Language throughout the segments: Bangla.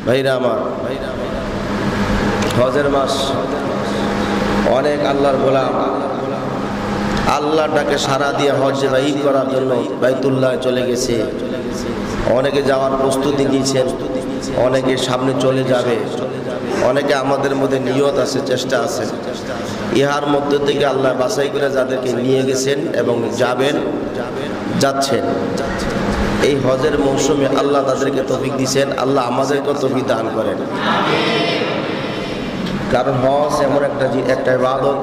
ভাইরা আমার, হজের মাস, অনেক আল্লাহর গোলাম আল্লাহর ডাকে সাড়া দিয়ে হজে বা ঈদ করার জন্য বাইতুল্লাহ চলে গেছে। অনেকে যাওয়ার প্রস্তুতি নিয়েছেন, অনেকে সামনে চলে যাবে, অনেকে আমাদের মধ্যে নিয়ত আছে, চেষ্টা আছে। ইহার মধ্যে থেকে আল্লাহ বাছাই করে যাদেরকে নিয়ে গেছেন এবং যাচ্ছেন, এই হজের মৌসুমে আল্লাহ তাদেরকে তৌফিক দিয়েছেন। আল্লাহ আমাদেরকে তৌফিক দান করেন। কারণ হজ এমন একটা ইবাদত,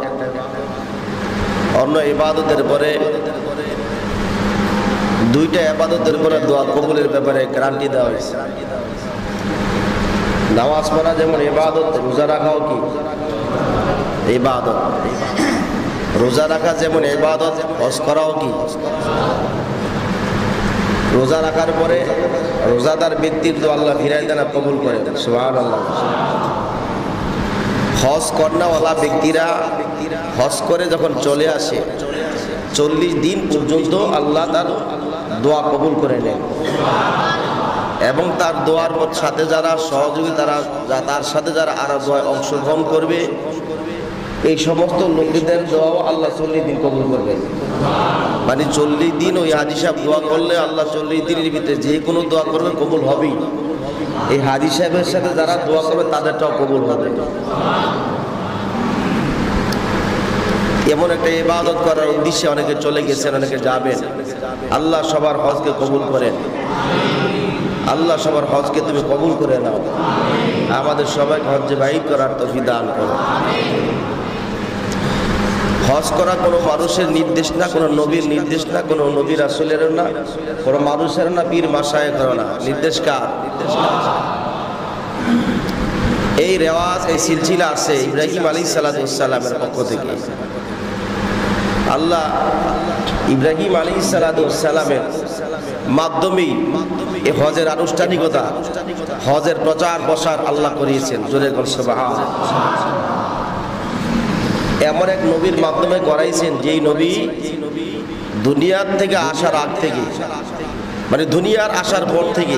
অন্য ইবাদতের পরে দুইটা ইবাদতের পরে দোয়া কবুলের ব্যাপারে গ্যারান্টি দেওয়া হয়েছে। নামাজ পড়া যেমন ইবাদত, রোজা রাখাও কি ইবাদত। রোজা রাখা যেমন ইবাদত, হজ করাও কি। রোজা রাখার পরে রোজাদার ব্যক্তির তো আল্লাহ ফিরাই দেন, কবুল করেন, সুবহানাল্লাহ। হজ কর্নাওয়ালা ব্যক্তিরা হজ করে যখন চলে আসে, 40 দিন পর্যন্ত আল্লাহ তার দোয়া কবুল করে নেন এবং তার দোয়ার সাথে যারা সহযোগী, তার সাথে যারা আরো দোয়ায় অংশগ্রহণ করবে, এই সমস্ত লোকদের দোয়াও আল্লাহ 40 দিন কবুল করবেন। মানে 40 দিন ওই হাজী সাহেব দোয়া করলে আল্লাহ 40 দিনের ভিতরে যে কোনো দোয়া করবে কবুল হবেই। এই হাজী সাহেবের সাথে যারা দোয়া করবে তাদেরটাও কবুল হবে। এমন একটা ইবাদত করার উদ্দেশ্যে অনেকে চলে গেছেন, অনেকে যাবেন। আল্লাহ সবার হজকে কবুল করেন। আল্লাহ সবার হজকে তুমি কবুল করে নাও। আমাদের সবাইকে হজ্জে বাইত করার তৌফিক দান করো। হজ করা কোনো মানুষের নির্দেশ না, কোনো নবীর নির্দেশ না, কোনো নবী রাসূলেরও না, কোনো মানুষের না, পীর মাশায়েখেরও না। নির্দেশ কার? এই রেওয়াজ, এই সিলসিলা আছে ইব্রাহিম আলাইহিস সালামের পক্ষ থেকে। আল্লাহ ইব্রাহিম আলাইহিস সালামের মাধ্যমেই এই হজের আনুষ্ঠানিকতা, হজের প্রচার প্রসার আল্লাহ করিয়েছেন। জোরে বল সুবহানাল্লাহ। এমন এক নবীর মাধ্যমে করাইছেন, যেই নবী দুনিয়ার থেকে আসার আগ থেকে, মানে দুনিয়ার আসার পর থেকে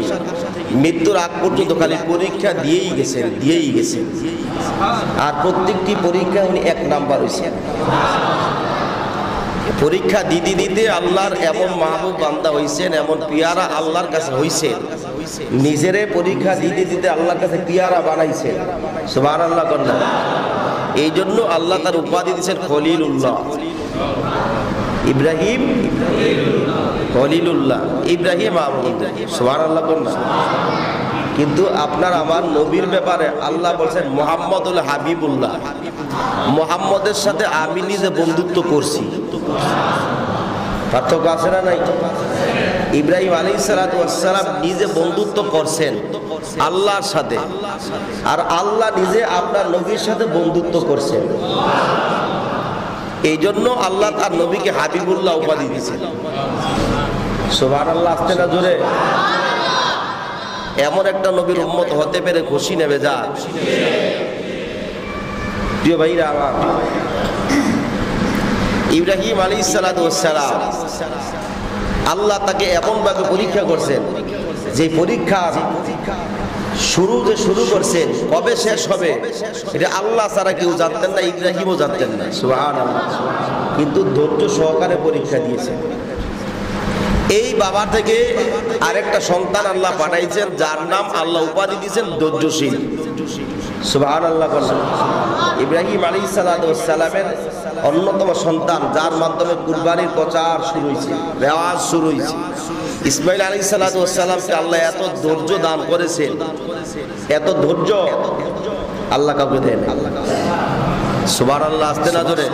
মৃত্যুর আগ পর্যন্ত খালি পরীক্ষা দিয়েই গেছেন। আর প্রত্যেকটি পরীক্ষা উনি 1 নাম্বার হয়েছেন। পরীক্ষা দিতে আল্লাহর এমন মাহবুব বান্দা হইছেন, এমন পিয়ারা আল্লাহর কাছে হইছেন, নিজেরে পরীক্ষা দিতে আল্লাহর কাছে পিয়ারা বানাইছেন। সুবহানাল্লাহ। এই জন্য আল্লাহ তার উপাধি দিয়েছেন খলিলুল্লাহ। ইব্রাহিম খলিলুল্লাহ, ইব্রাহিম সুবহানাল্লাহ। কিন্তু আপনার আমার নবীর ব্যাপারে আল্লাহ বলছেন মুহাম্মদুল হাবিবুল্লাহ। মুহাম্মদের সাথে আমি নিজে বন্ধুত্ব করছি। পার্থক্য আছে না নাই? ইব্রাহিম আলাইহিস সালাম নিজে বন্ধুত্ব করছেন আল্লাহর সাথে, আর আল্লাহ নিজে আপনার নবীর সাথে বন্ধুত্ব করছেন। এই জন্য আল্লাহ তার নবীকে হাবিবুল্লাহ উপাধি দিয়েছেন। সুবহানাল্লাহ। আসতে না জোরে। এমন একটা নবীর উম্মত হতে পেরে খুশি নেবে যা। প্রিয় ভাইরা আমার, ইব্রাহিম আলাইহিস সালাম আল্লাহ তাকে এমনভাবে পরীক্ষা করছেন, যে পরীক্ষা শুরু করছেন, কবে শেষ হবে এটা আল্লাহ ছাড়া কেউ জানতেন না, ইব্রাহিমও জানতেন না। সুবহানাল্লাহ। কিন্তু ধৈর্য সহকারে পরীক্ষা দিয়েছেন। এই বাবা থেকে আরেকটা সন্তান আল্লাহ পাঠাইছেন, যার নাম আল্লাহ উপাধি দিয়েছেন ধৈর্যশীল। সুবহানাল্লাহ। ইব্রাহিম আলাইহিস সালামের অন্যতম সন্তান, যার মাধ্যমে কুরবানির প্রচার শুরু হয়েছে, রেওয়াজ শুরু হয়েছে। ইসমাইল আলাইহিস সালামকে আল্লাহ এত ধৈর্য দান করেছেন, এত ধৈর্য আল্লাহ কাউকে দেন। সুবহানাল্লাহ। আসতে না জোরে।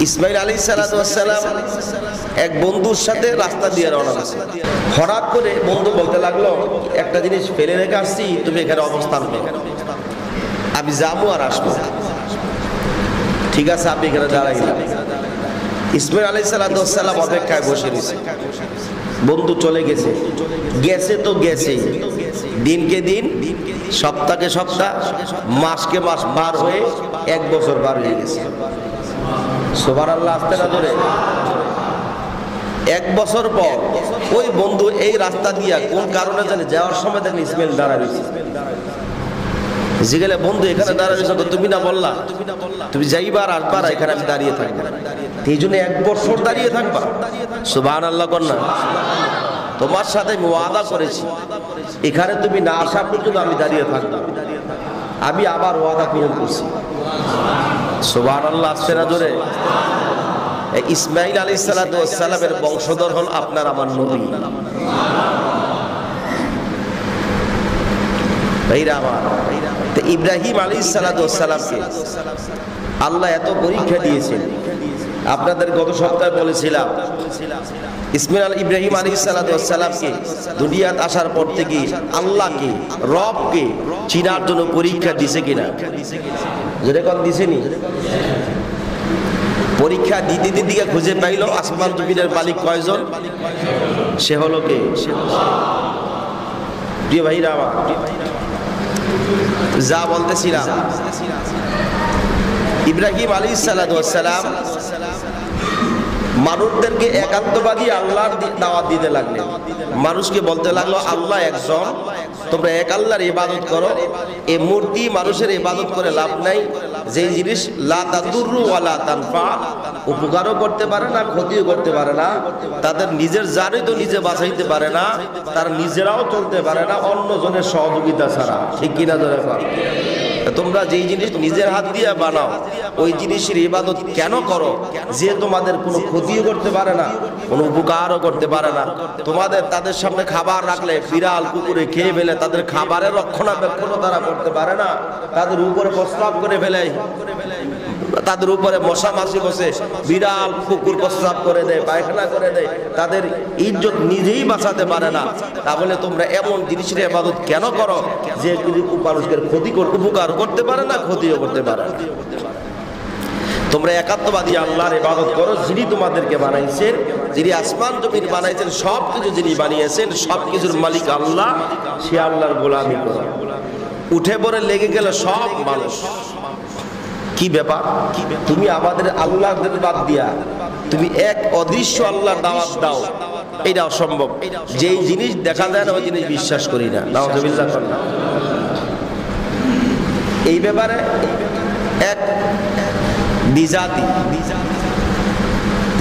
ইসমাইল আলাইহিস সালাম এক বন্ধুর সাথে রাস্তা দিয়ে রওনা হয়েছে। হঠাৎ করে বন্ধু বলতে লাগলো, একটা জিনিস ফেলে রেখে আসছি, তুমি এখানে অবস্থান করো, আমি যাবো আর আসবো। ঠিক আছে, আপনি এখানে দাঁড়াইলেন। ইসমাইল আলাইহিস সালাম অপেক্ষায় বসে রয়েছে। বন্ধু চলে গেছে, তো গেছেই। দিনকে দিন, সপ্তাহকে সপ্তাহ, মাসকে মাস পার হয়ে 1 বছর পার হয়ে গেছে। সুবহানাল্লাহ। আসতে না ধরে। এক বছর পর ওই বন্ধু এই রাস্তা দিয়া কোন কারণে জানি যাওয়ার সময় দেখেন ইসমাইল দাঁড়াইছে। জিগেলে বন্ধু এখানে দাঁড়াইছো তো তুমি না বললা তুমি যাইবার আসবার এখানে আমি দাঁড়িয়ে থাকবো, এই জন্য এক বছর দাঁড়িয়ে থাকবা। সুবহানাল্লাহ কর না। তোমার সাথে আমি ওয়াদা করেছি এখানে তুমি না আসা পর্যন্ত আমি দাঁড়িয়ে থাকবো, আমি আবার ওয়াদা পূরণ করছি। সুবহানাল্লাহ আসছে না জোরে? ইসমাইল আলাইহিস সালামের বংশধর হল আপনার আমার নবী। ভাইরা আমার, ইব্রাহিম আলাইহিস সালামকে আল্লাহ এত পরীক্ষা দিয়েছেন। আপনাদের গত সপ্তাহে বলেছিলাম ইব্রাহিম আলাইহিস সালামকে দুনিয়াতে আসার পর থেকে আল্লাহকে রবকে চিনার জন্য পরীক্ষা দিছে কিনা? যেরকম দিছেনি। পরীক্ষা দিতে দিকে খুঁজে পাইল আসমান জমিনের মালিক কয়জন? সে হলো কে? প্রিয় ভাইরা আমার, যা বলতেছিলাম ইব্রাহিম আলাইহিস সালাম মানুষদেরকে একাত্মবাদী আল্লাহর দাওয়াত দিতে লাগলেন। মানুষকে বলতে লাগলো আল্লাহ একজন, তোমরা এক আল্লাহর ইবাদত করো। এই মূর্তি মানুষের ইবাদত করে লাভ নাই, যে জিনিস লা তাদুররু ওয়া লা তানফা, উপকারও করতে পারে না ক্ষতিও করতে পারে না, তাদের নিজের জানই তো নিজে বাঁচাইতে পারে না, তার নিজেরাও চলতে পারে না অন্য জনের সহযোগিতা ছাড়া। ঠিক কিনা ধরে? তোমরা যেই জিনিস নিজের হাত দিয়ে বানাও ওই জিনিসের ইবাদত কেন করো যে তোমাদের কোনো ক্ষতিও করতে পারে না, কোনো উপকারও করতে পারে না? তোমাদের তাদের সামনে খাবার রাখলে বিড়াল কুকুরে খেয়ে ফেলে, তাদের খাবারের রক্ষণাবেক্ষণও তারা করতে পারে না, তাদের উপরে প্রস্রাব করে ফেলে, তাদের উপরে মশা মাছি বসে, বিড়াল কুকুর প্রস্রাব করে দেয়, পায়খানা করে দেয়, তাদের ইজ্জত নিজেই বাঁচাতে পারে না। তাহলে তোমরা এমন জিনিসের ইবাদত কেন করো যে মানুষের ক্ষতি উপকার করতে পারে না ক্ষতিও করতে পারে না? তোমরা একাত্মবাদী আল্লাহর ইবাদত করো যিনি তোমাদেরকে বানাইছেন, যিনি আসমান জমিন বানাইছেন, সব কিছু যিনি বানিয়েছেন, সব কিছুর মালিক আল্লাহ, সে আল্লাহর গোলামি করো। উঠে পড়ে লেগে গেল সব মানুষ। কি ব্যাপার? তুমি আমাদের আল্লাহদের বাদ দিয়া তুমি এক অদৃশ্য আল্লাহর দাওয়াত দাও, এটা অসম্ভব। যেই জিনিস দেখা যায় না ওই জিনিস বিশ্বাস করি না। নাউযুবিল্লাহ কর না। এই ব্যাপারে এক বিজাতি,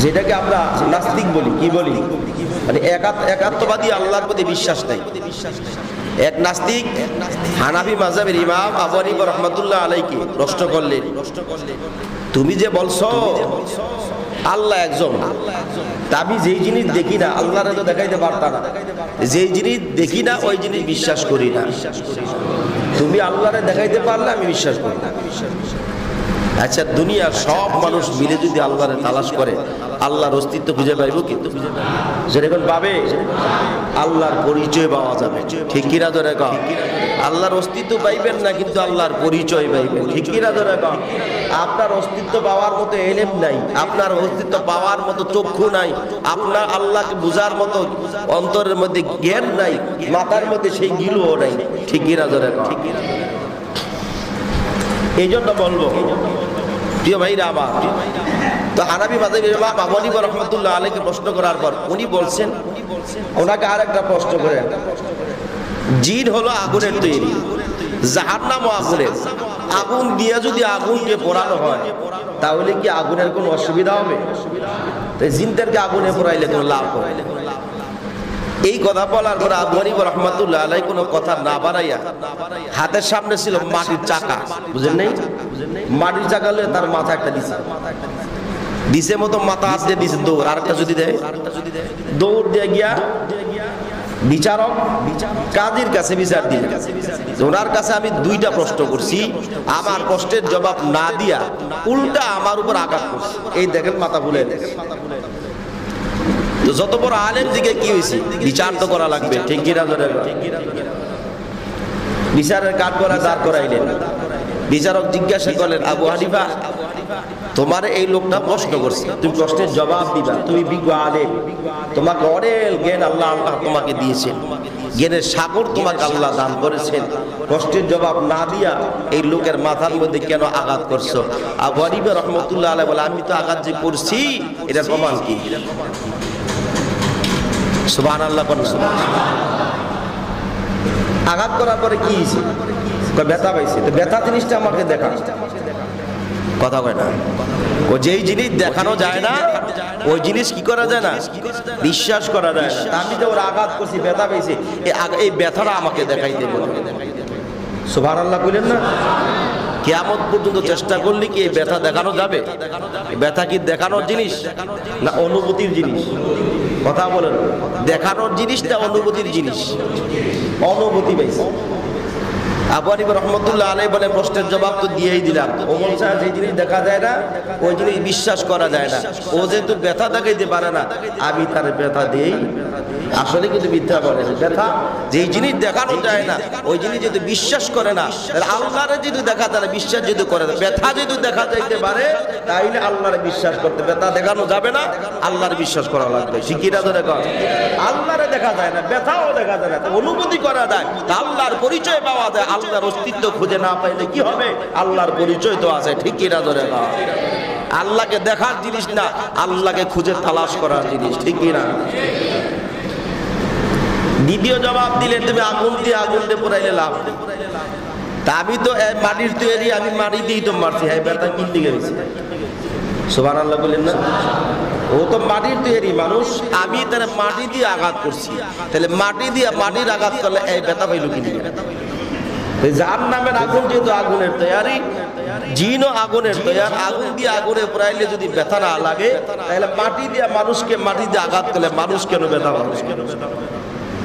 যেটাকে আমরা নাস্তিক বলি, কি বলি, মানে একাত্মবাদী আল্লাহর প্রতি বিশ্বাস নাই। এক নাস্তিক হানাফি মাযহাবের ইমাম আবু হানিফা রাহমাতুল্লাহ আলাইহি প্রশ্ন করলেন, তুমি যে বলছো আল্লাহ একজন, আমি যেই জিনিস দেখি না আল্লাহরে তো দেখাইতে পারতা না, যেই জিনিস দেখি না ওই জিনিস বিশ্বাস করি না, তুমি আল্লাহরে দেখাইতে পারলে আমি বিশ্বাস করি না। আচ্ছা, দুনিয়ার সব মানুষ মিলে যদি আল্লাহরে তালাশ করে আল্লাহর অস্তিত্ব খুঁজে পাইব? কিন্তু যেরকম পাবে আল্লাহর পরিচয় পাওয়া যাবে। ঠিক কিনা ধরে কও? আল্লাহর অস্তিত্ব পাইবেন না কিন্তু আল্লাহর পরিচয় পাইবেন। ঠিক কিনা ধরে কও? আপনার অস্তিত্ব পাওয়ার মতো এলেম নাই, আপনার অস্তিত্ব পাওয়ার মতো চক্ষু নাই, আপনার আল্লাহকে বোঝার মতো অন্তরের মধ্যে জ্ঞান নাই, মাথার মধ্যে সেই গিলুও নাই। ঠিক কিনা ধরে কও? এই জন্য বলবো প্রিয় ভাইরা আমার, তো হানাফি মাযহাবের ইমাম আবু হানিফা রাহমাতুল্লাহ আলাইহি প্রশ্ন করার পর উনি বলছেন, ওনাকে আরেকটা প্রশ্ন করেন, জিন হলো আগুনের তৈরি, জাহান্নামও আগুনের, আগুন দিয়ে যদি আগুনকে পোড়ানো হয় তাহলে কি আগুনের কোনো অসুবিধা হবে? জিনদেরকে আগুনে পোড়াইলে কোনো লাভ হবে? এই কথা বলার পর আবু হানিফা রাহমাতুল্লাহ আলাইহি কোনো কথা না বাড়াইয়া হাতের সামনে ছিল মাটির চাকা, বুঝেন নাই? মাটির চাকা হলে তার মাথা একটা দিছে মতো মাথা হাত দিয়ে দিছে দৌড়, আরেকটা যদি দেয় দৌড় দিয়ে গিয়া বিচারক কাজীর কাছে বিচার দিলেন। ওনার কাছে আমি দুইটা প্রশ্ন করছি, আমার প্রশ্নের জবাব না দিয়া উল্টা আমার উপর আঘাত করছে। এই দেখেন মাথা ভুলে দেখেন। তো যত বড় আলেম দিকে কি হয়েছে, বিচার তো করা লাগবে। ঠিক কিনা? বিচারের কাঠ করা দাঁড় করাইলেন। বিচারক জিজ্ঞাসা করলেন, আবু হানিফা তোমার এই লোকটা প্রশ্ন করছে, তুমি প্রশ্নের জবাব দিবা, তুমি বিজ্ঞ আলেম, তোমাকে অনেক জ্ঞান আল্লাহ তোমাকে দিয়েছেন, জ্ঞানের সাগর তোমাকে আল্লাহ দান করেছেন, প্রশ্নের জবাব না দিয়া এই লোকের মাথার মধ্যে কেন আঘাত করছো? আবু হানিফা রাহমাতুল্লাহ আলাইহি বলে, আমি তো আঘাত যে করছি এটার প্রমাণ কি? সুবহানাল্লাহ কন্যা। আঘাত করার পরে কি হয়েছে? ব্যথা পাইছে। তো ব্যথা জিনিসটা আমাকে দেখা, কথা কয় না। ও যেই জিনিস দেখানো যায় না ওই জিনিস কি করা যায় না, বিশ্বাস করা যায় না। আমি যে ওর আঘাত করছি, ব্যথা পেয়েছি, এই ব্যথাটা আমাকে দেখাই দেবো। সুবহানাল্লাহ কইলেন না? কিয়ামত পর্যন্ত চেষ্টা করলে কি এই ব্যথা দেখানো যাবে? ব্যথা কি দেখানোর জিনিস না অনুভূতির জিনিস? কথা বলেন, দেখানোর জিনিস না অনুভূতির জিনিস? অনুভূতি পাইছে। আবু হানিফা রাহমাতুল্লাহ আলাইহি বলে প্রশ্নের জবাব তো দিয়েই দিলাম। ও বলছে যে জিনিস দেখা যায় না ওই জিনিস বিশ্বাস করা যায় না। ও যেহেতু ব্যথা দেখাইতে পারে না, আমি তার ব্যথা দিই। আসলে কিন্তু মিথ্যা বলে। ব্যথা যেই জিনিস দেখানো যায় না ওই জিনিস যদি বিশ্বাস করে না, তাহলে আল্লাহরে যদি দেখা যায়, বিশ্বাস যদি করে না। ব্যথা যদি দেখা যাইতে পারে তাইলে আল্লাহরে বিশ্বাস করতে, ব্যথা দেখানো যাবে না, আল্লাহর বিশ্বাস করা লাগবে। শিকিরা ধরে কর, আল্লাহরে দেখা যায় না, ব্যথাও দেখা যায় না, অনুভূতি করা যায়, আল্লাহর পরিচয় পাওয়া যায়। আল্লাহর অস্তিত্ব খুঁজে না পাইলে কি হবে? আল্লাহর পরিচয় তো আছে। ঠিক কিনা ধরে না? আল্লাহকে দেখার জিনিস না, আল্লাহকে খুঁজে তালাশ করার জিনিস। ঠিক কিনা? দ্বিতীয় জবাব দিলেন তুমি আগুন দিয়ে পোড়াইলে লাভ। তা আমি তো মাটির তৈরি, আমি মাটি দিয়েই তো মারছি। হ্যাঁ, ব্যথা কিনতে গেছি। সুবহানাল্লাহ বলেন না? ও তো মাটির তৈরি মানুষ, আমি তার মাটি দিয়ে আঘাত করছি। তাহলে মাটি দিয়ে মাটির আঘাত করলে এই ব্যথা পাইল কিনে? যার নামের আগুন যেহেতু আগুনের তৈরি, জিনও আগুনের তৈরি, আগুন দিয়ে আগুনে পোড়াইলে যদি ব্যথা না লাগে, তাহলে মাটি দিয়ে মানুষকে মাটি দিয়ে আঘাত করলে মানুষ কেন ব্যথা পাবে?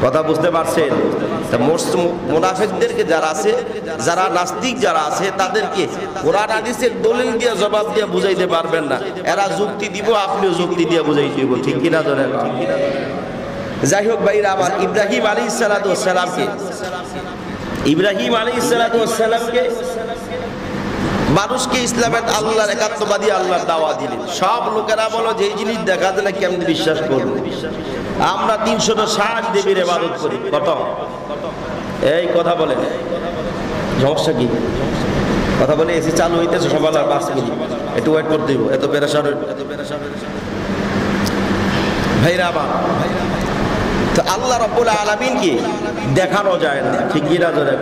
কথা বুঝতে পারছেন? মুনাফিকদেরকে যারা আছে, যারা নাস্তিক যারা আছে, তাদেরকে কোরআন হাদিসের দলিল দিয়ে জবাব দিয়ে বুঝাইতে পারবেন না। এরা যুক্তি দিব, আপনিও যুক্তি দিয়ে বুঝাই দিব। ঠিক কিনা ধরে? যাই হোক ভাইরা আমার, ইব্রাহিম আলাইহিস সালাতু ওয়াস সালামকে মানুষকে ইসলামের আল্লাহর একাত্মবাদী আল্লাহর দাওয়াত দিলেন। সব লোকেরা বলো যে এই জিনিস দেখা যায় না, কেমনে বিশ্বাস করবো? আমরা 360 দেবীর ইবাদত করি। কত? এই কথা বলে সমস্যা কি? কথা বলে এসি চালু হইতেছে সকাল 5 মিনিট, একটু ওয়েট করতে দিব। এত পেরেশান ভাইরা আমার। তো আল্লাহ রাব্বুল আলামিনকে দেখানো যায় না। ঠিক কিনা ধরে?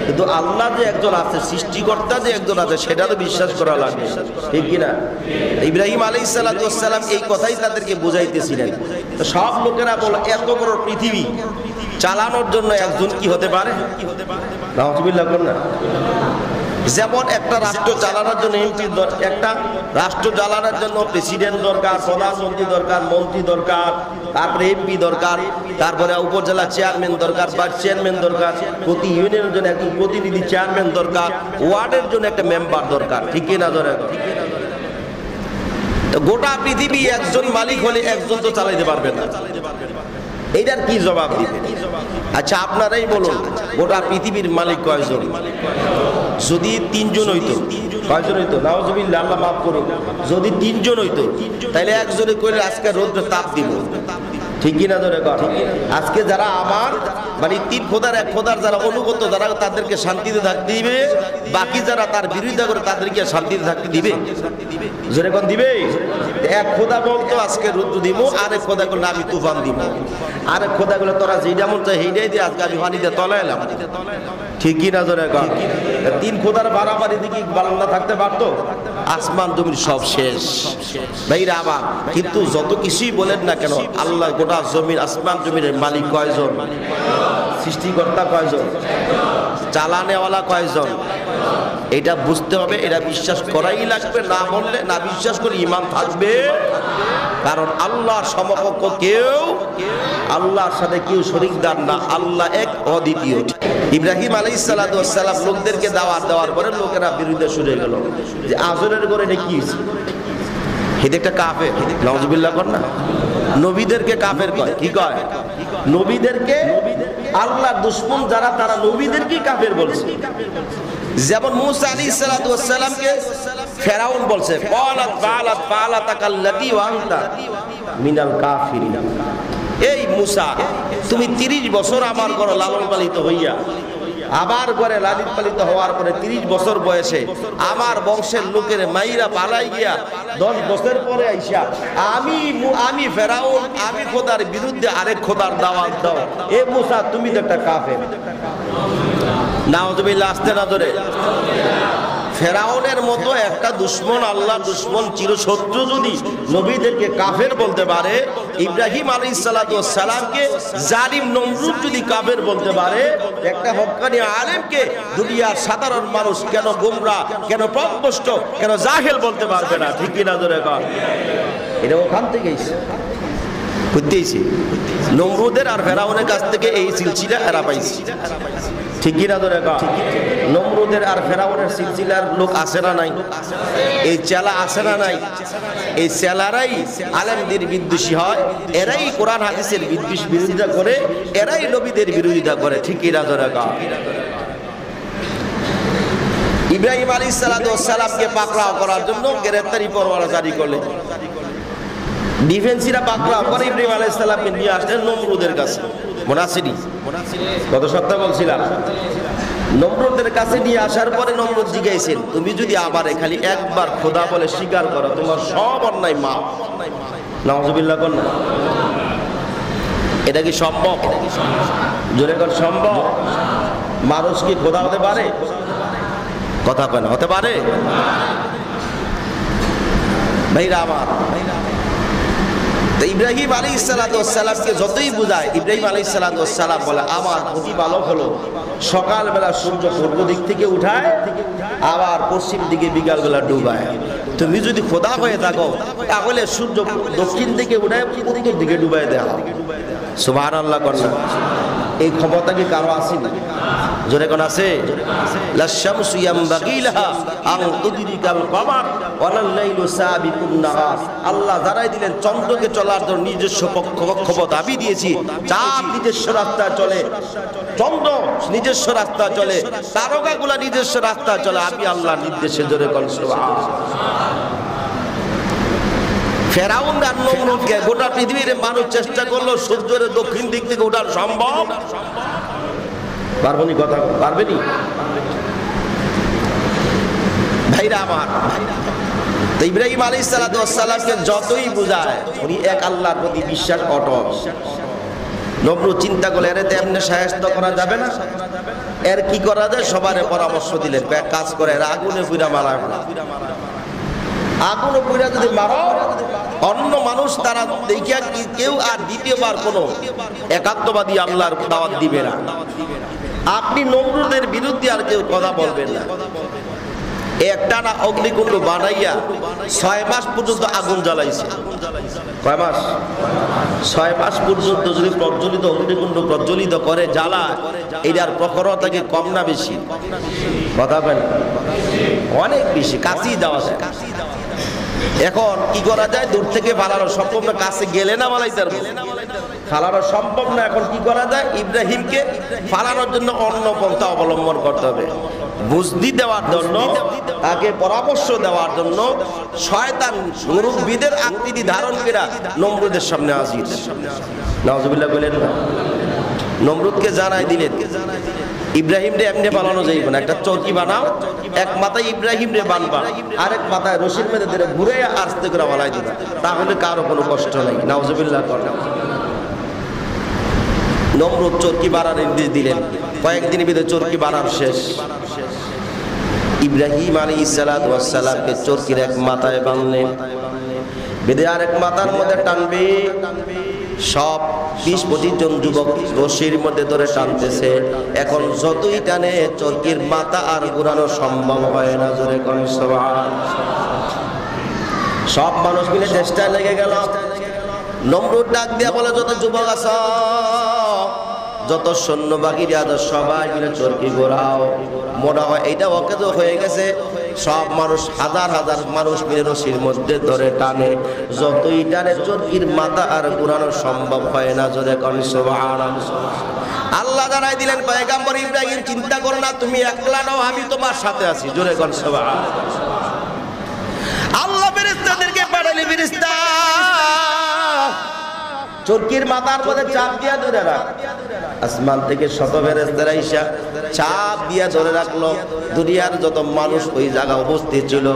কিন্তু আল্লাহ যে একজন আছে, সৃষ্টিকর্তা যে একজন আছে, সেটা তো বিশ্বাস করা লাগবে। ঠিক কিনা? ইব্রাহিম আলাইহিস সালাতু ওয়াস সালাম এই কথাই তাদেরকে বুঝাইতেছিলেন। তো সব লোকেরা বলে এত বড় পৃথিবী চালানোর জন্য একজন কি হতে পারে? নাউজুবিল্লাহ কর না। যেমন একটা রাষ্ট্র চালানোর জন্য এমপি, একটা রাষ্ট্র চালানোর জন্য প্রেসিডেন্ট দরকার, প্রধানমন্ত্রী দরকার, মন্ত্রী দরকার, তারপরে এমপি দরকার, তারপরে উপজেলা চেয়ারম্যান দরকার, ভাইস চেয়ারম্যান দরকার, প্রতি ইউনিয়নের জন্য একজন প্রতিনিধি চেয়ারম্যান দরকার, ওয়ার্ডের জন্য একটা মেম্বার দরকার। ঠিক কিনা ধরে? তো গোটা পৃথিবী একজন মালিক হলে একজন তো চালাইতে পারবে না। এইটার কি জবাব দিবেন? আচ্ছা আপনারাই বলুন, গোটা পৃথিবীর মালিক কয়জন? যদি 3 জন হইতো, কয়জন হইতো? নাউজুবিল্লাহ, আল্লাহ মাফ করুন। যদি 3 জন হইতো, তাহলে একজনে কইলে আজকে রোদ্র তাপ দিব। ঠিক কিনা ধরে কর? আজকে যারা আমার মানে 3 খোদার 1 খোদার যারা অনুগত, যারা তাদেরকে শান্তিতে থাকতে দিবে, বাকি যারা তার বিরোধিতা করে তাদেরকে শান্তিতে থাকতে দিবে? জোরে কোন দিবে? 1 খোদা বলতো আজকে রোদ্র দিব, আরেক খোদা বলল আমি তুফান দিব, আরেক খোদা বলল তোরা যেটা মন চায় সেইটাই দিয়ে আজকে আমি পানিতে তলাইলাম। ঠিক কিনা ধরে কর? 3 খোদার বাড়াবাড়ি দিকে বারান্দা থাকতে পারতো? আসমান জমিন সব শেষ ভাইরা আমার। কিন্তু যত কিছুই বলেন না কেন, আল্লাহ গোটা জমিন আসমান জমিনের মালিক কয়জন? সৃষ্টিকর্তা কয়জন? চালানেওয়ালা কয়জন? এটা বুঝতে হবে, এটা বিশ্বাস করাই লাগবে। না বললে, না বিশ্বাস করে ঈমান থাকবে। কারণ আল্লাহর সমকক্ষ কেউ, আল্লাহর সাথে কেউ শরীকদার না। আল্লাহ এক, অদ্বিতীয়। ইব্রাহিম আলাইহিস সালাতু ওয়াস সালাম লোকদেরকে দাওয়াত দেওয়ার পরে লোকেরা বিরোধিতা শুরু হয়ে গেল যে আজরের ঘরে এটা কি হয়েছে? এটা একটা কাফের। নাউজুবিল্লাহ কর না। নবীদেরকে কাফের কয়। কি কয়? নবীদেরকে, আল্লাহর দুশমন যারা, তারা নবীদেরকে কাফের বলছে। যেমন মুসা আলাইহিস সালাতু ওয়াস সালামকে ফেরাউন বলছে ক্বালাত ফাআলাত ফাআলাতাকাল্লাতী ওয়া আনতা মিনাল কাফিরিন। এই মুসা, তুমি 30 বছর আমার ঘরে লালন পালিত হইয়া আবার করে লালিত পালিত হওয়ার পরে 30 বছর বয়সে আমার বংশের লোকের মাইরা পালাই গিয়া 10 বছর পরে আইসা আমি ফেরাউন, আমি খোদার বিরুদ্ধে আরেক খোদার দাওয়াত দাও। এ মুসা তুমি তো একটা কাফের। নাউজুবিল্লাহ, আসতে না ধরে। ফেরাউনের মতো একটা দুশ্মন, আল্লাহ দুশ্মন, চিরশত্রু যদি নবীদেরকে কাফের বলতে পারে, ইব্রাহিম আলাইহিস সালাতু ওয়াস সালামকে জালিম নমরুদ যদি কাফের বলতে পারে, একটা হক্কানি আলেমকে দুনিয়ার সাধারণ মানুষ কেন গোমরা, কেন পথভ্রষ্ট, কেন জাহেল বলতে পারবে না? ঠিক কি না জোরে কর? এটা ওখান থেকে বুঝতেইছি। নমরুদের আর ফেরাউনের কাছ থেকে এই সিলসিলা এরা পাইছে। ঠিক কি না ধরে কর? নমরুদের আর ফেরাউনের সিলসিলার লোক আছে না নাই? এই চেলা আছে না নাই? এই চেলারাই আলেমদের বিদ্বেষী হয়, এরাই কোরআন হাদিসের বিরোধিতা করে, এরাই নবীদের বিরোধিতা করে। ঠিক কি না ধরে কর? ইব্রাহিম আলাইহিস সালাতু ওয়াস সালামকে পাকড়াও করার জন্য গ্রেফতারি পরোয়ানা জারি করলেন। ডিফেন্সিরা পাকড়াও করে ইব্রাহিম আলাইহিস সালামকে নিয়ে আসলেন নমরুদের কাছে। মুনাসিরি গত সপ্তাহে বলছিলাম, নমরুদের কাছে নিয়ে আসার পরে নমরুদ জিজ্ঞাসেন, তুমি যদি আবারে খালি একবার খোদা বলে স্বীকার করো, তোমার সব অন্যায় মাফ। নাউজুবিল্লাহ কোন না? এটা কি সম্ভব? জোরে কর, সম্ভব? মানুষ কি খোদা হতে পারে? কথা কয় না, হতে পারে? ভাইরা আমার, ইব্রাহিম আলাইহিস সালাতু ওয়াস সালামকে যতই বুঝায়, ইব্রাহিম আলাইহিস সালাতু ওয়াস সালাম বলে, আমার প্রতিপালক হলো সকালবেলা সূর্য পূর্ব দিক থেকে উঠায়, আবার পশ্চিম দিকে বিকালবেলা ডুবায়। তুমি যদি খোদা হয়ে থাকো তাহলে সূর্য দক্ষিণ দিকে উঠায় উত্তর দিকে ডুবায় দেওয়া। সুবহানাল্লাহ কন্যা, এই ক্ষমতা কি কারো আছে? জোরে কোন আছে? লাশ-শামসু ইয়ামবাগি লাহা আন তুদরিকাল কমার ওয়ালাল লাইলু সাবিকুন নাহার। আল্লাহ জানাই দিলেন, চন্দ্রকে চলার জন্য নিজস্ব কক্ষপথ আমি দিয়েছি। চাঁদ নিজস্ব রাস্তা চলে, চন্দ্র নিজস্ব রাস্তা চলে, তারকাগুলা নিজস্ব রাস্তা চলে, আমি আল্লাহর নির্দেশে। জোরে কোন সুবহানাল্লাহ। ফেরাউন আর নমরুদকে গোটা পৃথিবীর মানুষ চেষ্টা করলো সূর্যের দক্ষিণ দিক থেকে ওঠার সম্ভব পারবনি? কথা পারবেনি? ভাইরা আমার, ইব্রাহিম আলাইহিস সালাতু ওয়াস সালামকে যতই বুঝায়, উনি এক আল্লাহর প্রতি বিশ্বাস অটল। নমরুদ চিন্তা করলে এর তেমনি শায়েস্তা করা যাবে না, এর কি করা যায়? সবারে পরামর্শ দিলেন, এক কাজ করে এর আগুনে পুরা মারা, আগুনে পুরা যদি মারো, অন্য মানুষ তারা দেখিয়া কেউ আর দ্বিতীয়বার কোনো একাত্মবাদী আল্লাহর দাওয়াত দিবে না। আপনি নমরুদের বিরুদ্ধে আর কেউ কথা বলবেন না। একটা না অগ্নিকুণ্ড বানাইয়া 6 মাস পর্যন্ত আগুন জ্বালাইছে। কয় মাস? 6 মাস পর্যন্ত যদি প্রজ্বলিত অগ্নিকুণ্ড প্রজ্বলিত করে জ্বালা, এটার প্রখরতা কি কম না বেশি? কথা বলেন, অনেক বেশি, কাছেই যাওয়া যায়। এখন কি করা যায়? দূর থেকে ফালানো সম্ভব না, কাছে গেলে না বানাইতে ফালানো সম্ভব না। এখন কি করা যায়? ইব্রাহিমকে ফালানোর জন্য অন্য পন্থা অবলম্বন করতে হবে। বুঝদি দেওয়ার জন্য, তাকে পরামর্শ দেওয়ার জন্য শয়তান মুরব্বিদের আকৃতি ধারণ করে নমরুদের সামনে হাজির। নাউজুবিল্লাহ বলেন না? নমরুদকে জানাই দিলেন, ইব্রাহিম রে এমনি বানানো যাইবে না, একটা চৌকি বানাও, এক মাথায় ইব্রাহিম রে বানবা, আরেক মাথায় রশির মেরে ধরে ঘুরে আস্তে করে বানাই দিবা, তাহলে কারো কোনো কষ্ট নাই। নাউজুবিল্লাহ করেন। নমরুদ চরকি বাড়ার নির্দেশ দিলেন। কয়েকদিনের ভিতরে চরকি বাড়ার শেষ। ইব্রাহিম আলাইহিস সালাতু ওয়াস সালামকে চরকির এক মাথায় বাঁধলেন, বেঁধে আরেক মাথার মধ্যে টানবে। সব 20-25 জন যুবক রশির মধ্যে ধরে টানতেছে। এখন যতই টানে চরকির মাথা আর ঘুরানো সম্ভব হয় না। জোরে কোন সুবহানাল্লাহ। সব মানুষ মিলে চেষ্টায় লেগে গেল। নমরুদ ডাক দিয়া বলে, যত যুবক আছো, যত সৈন্য বাহিনী আছে, সবাই মিলে চরকি ঘোরাও। মনে হয় এইটা অকেজ হয়ে গেছে। সব মানুষ, হাজার হাজার মানুষ মিলে রশির মধ্যে ধরে টানে। যতই টানে চরকির মাথা আর ঘুরানো সম্ভব হয় না। জোরে কোন সুবহানাল্লাহ। আল্লাহ জানাই দিলেন, পয়গম্বর ইব্রাহিম, চিন্তা করো না, তুমি একলা নও, আমি তোমার সাথে আছি। জোরে কোন সুবহানাল্লাহ। আল্লাহ ফেরেশতাদেরকে পাঠালে, ফেরেশতা চরকির মাথার মধ্যে চাপ দিয়া ধরে রাখ। আসমান থেকে শত ফেরেশতারা এসে চাপ দিয়া ধরে রাখলো। দুনিয়ার যত মানুষ ওই জায়গা উপস্থিত ছিল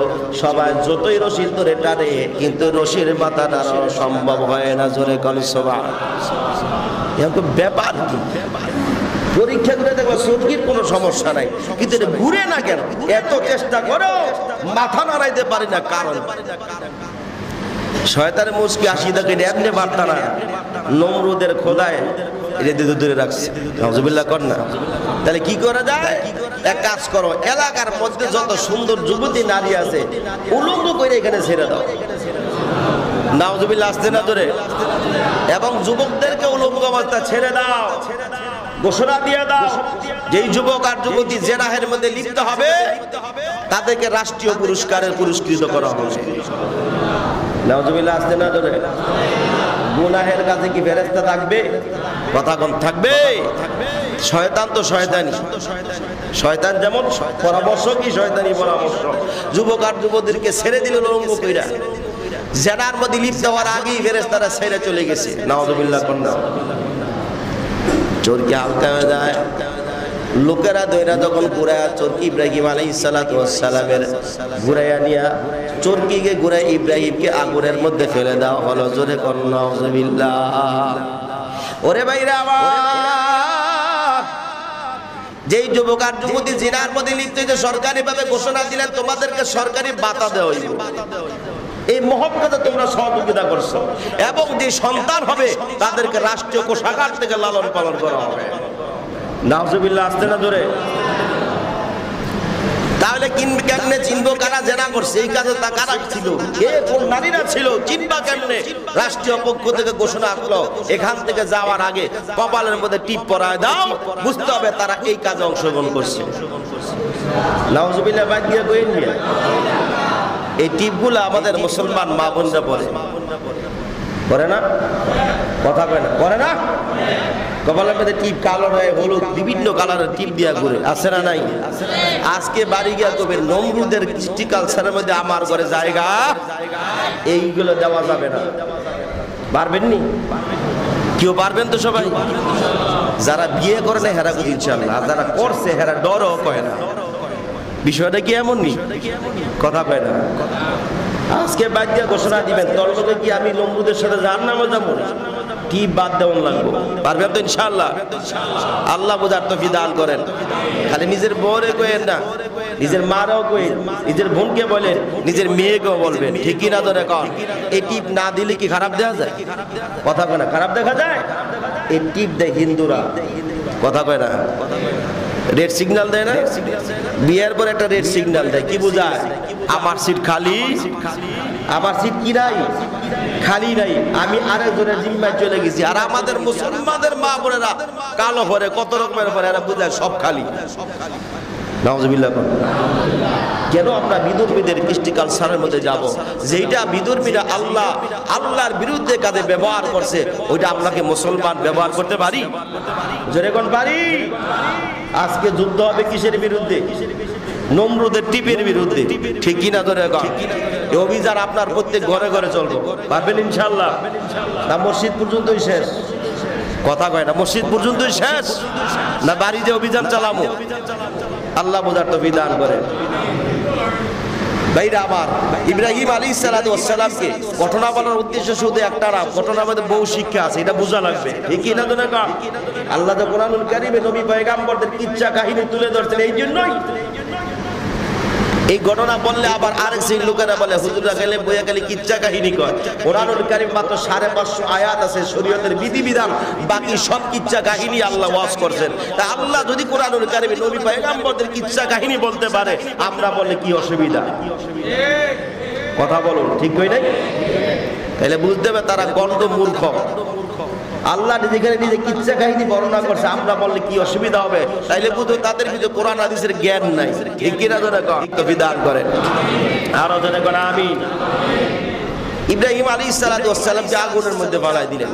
সবাই যতই রশি ধরে টানে, কিন্তু রশির মাথা টানানো সম্ভব হয় না। জোরে কোন সুবহানাল্লাহ। এরকম ব্যাপার পরীক্ষা করে দেখো চরকির কোনো সমস্যা নাই, কিন্তু এটা ঘুরে না কেন? এত চেষ্টা করো মাথা নাড়াইতে পারি না, কারণ শয়তানের মুশকি আসি দেখে এমনি পারতা না। নমরুদের খোদায় এটা দূরে রাখছে। নাউজুবিল্লাহ কর না। তাহলে কি করা যায়? এক কাজ করো, এলাকার মধ্যে যত সুন্দর যুবতী নারী আছে উলঙ্গ করে এখানে ছেড়ে দাও। নাউজুবিল্লাহ আসতে না ধরে, এবং যুবকদেরকে উলঙ্গ অবস্থা ছেড়ে দাও। ঘোষণা দিয়ে দাও, যেই যুবক আর যুবতী জেনাহের মধ্যে লিপ্ত হবে তাদেরকে রাষ্ট্রীয় পুরস্কারের পুরস্কৃত করা হবে। নাউজুবিল্লাহ আসতে না ধরে। গুনাহের কাছে কি ফেরেশতা থাকবে? কথা কম থাকবে। শয়তান তো শয়তানি, শয়তান যেমন পরামর্শ কি শয়তানি পরামর্শ। যুবক আর যুবতীদেরকে ছেড়ে দিল উলঙ্গ কইরা, জেনার মধ্যে লিপ্ত হওয়ার আগেই ফেরেশতারা ছেড়ে চলে গেছে। নাউজুবিল্লাহ কন্যা চোরকে হালকা হয়ে যায়। লোকেরা দইরা যখন ঘুরায় চোরকি ইব্রাহিম আলাইহিস সালাতু ওয়াস সালামের ঘুরাইয়া নিয়া চোরকিকে ঘুরাই ইব্রাহিমকে আগুনের মধ্যে ফেলে দাও হলো। জোরে কোন নাউজুবিল্লাহ। ওরে ভাইরা আমার, যেই যুবক আর যুবতী জিনার মধ্যে লিপ্ত হয়েছে সরকারি ভাবে ঘোষণা দিলেন তোমাদেরকে সরকারি ভাতা দেওয়া হইব। এই মহব্বতে তোমরা সহযোগিতা করছো, এবং যে সন্তান হবে তাদেরকে রাষ্ট্রীয় কোষাগার থেকে লালন পালন করা হবে। নাউজুবিল্লাহ আসতে না ধরে। তাহলে কেমনে চিনবো কারা জেনা করছে? এই কাজে তা কারা ছিল, কে কোন নারীরা ছিল, চিনবা কেমনে? রাষ্ট্রীয় পক্ষ থেকে ঘোষণা আসলো, এখান থেকে যাওয়ার আগে কপালের মধ্যে টিপ পরায় দাও, বুঝতে হবে তারা এই কাজে অংশগ্রহণ করছে। নাউজুবিল্লাহ বাদ দিয়ে কইন নিয়ে এই টিপগুলো আমাদের মুসলমান মা বোনরা পরে না? কথা কয় না, করে না? কপালের মধ্যে টিপ কালো নয় হলুদ বিভিন্ন কালারের টিপ দিয়া ঘুরে, আছে না নাই? আজকে বাড়ি গিয়া কবে নমরুদের কৃষ্টি কালচারের মধ্যে আমার ঘরে জায়গা এইগুলো দেওয়া যাবে না। পারবেন নি? কেউ পারবেন তো? সবাই যারা বিয়ে করে না হেরা বুঝি ইনশাআল্লাহ, আর যারা করছে হেরা ডরও কয় না। বিষয়টা কি এমন নি? কথা কয় না। আজকে বাদ দিয়ে ঘোষণা দিবেন তলকে কি আমি নমরুদের সাথে জাহান্নামে যাবো? কি বাদ দেওয়ান লাগবো? পারবেন তো ইনশাআল্লাহ? আল্লাহ বোঝার তৌফিক দান করেন। খালি নিজের বউরে কইেন না, নিজের মারাও কইেন, নিজের বোনকে বলেন, নিজের মেয়েকেও বলবেন। ঠিক কি না? ধরে কন এই টিপ না দিলে কি খারাপ দেখা যায়? কথা কয় না, খারাপ দেখা যায়? এই টিপ দেয় হিন্দুরা, কথা কয় না, রেড সিগন্যাল দেয় না? বিয়ের পর একটা রেড সিগন্যাল দেয়, কি বোঝায়? আমার সিট খালি, আমার সিট কি নাই, খালি নাই, আমি আরেকজনের জিম্মায় চলে গেছি। আর আমাদের মুসলমানদের মা বোনেরা কালো ভরে কত রকমের ভরে, এরা বোঝায় সব খালি। নাউজুবিল্লাহ। কেন আমরা বিধর্মীদের কৃষ্টি কালচারের মধ্যে যাব? যেটা বিধর্মীরা আল্লাহর বিরুদ্ধে কাজে ব্যবহার করছে, ওইটা আপনাকে মুসলমান ব্যবহার করতে পারি? জোরে কোন পারি? আজকে যুদ্ধ হবে কিসের বিরুদ্ধে? নমরুদের টিপের বিরুদ্ধে। ঠিক কিনা? ধরে এই অভিযান আপনার প্রত্যেক ঘরে ঘরে চলবে। পারবেন ইনশাআল্লাহ? না মসজিদ পর্যন্তই শেষ? কথা কয় না, মসজিদ পর্যন্তই শেষ না বাড়িতে অভিযান চালামো? আল্লাহ বোঝার তৌফিক দান করেন। ভাইরা আমার, ইব্রাহিম আলাইহিস সালাতু ওয়াস সালামকে ঘটনা বলার উদ্দেশ্য শুধু একটা না, ঘটনার মধ্যে বহু শিক্ষা আছে, এটা বোঝা লাগবে। ঠিক কি না? ধরে আল্লাহ তো কোরআনুল কারীমে নবী পয়গাম্বরদের কিচ্ছা কাহিনী তুলে ধরছেন। এই জন্যই এই ঘটনা বললে আবার আরেক সেই লোকেরা বলে হুজুররা গেলে বইয়া গেলে কিচ্ছা কাহিনী কয়। কোরআনুল কারীম মাত্র 550 আয়াত আছে শরীয়তের বিধিবিধান, বাকি সব কিচ্ছা কাহিনী আল্লাহ ওয়াজ করছেন। তা আল্লাহ যদি কোরআনুল কারীমে নবী পয়গাম্বরদের কিচ্ছা কাহিনী বলতে পারে, আমরা বললে কি অসুবিধা? কথা বলুন, ঠিক কই নাই? তাহলে বুঝতে হবে তারা গন্ড মূর্খ। আল্লাহ নিজে কিচ্ছা কাহিনী বর্ণনা করছে, আমরা বললে কি অসুবিধা হবে? তাইলে বুঝো তাদের কিছু কোরআন হাদিসের জ্ঞান নাই। ঠিক কিনা? ধরে বিধান করেন আরো জনে করে আমিন। ইব্রাহিম আলাইহিস সালাতু ওয়াস সালামকে আগুনের মধ্যে ফালাই দিলেন।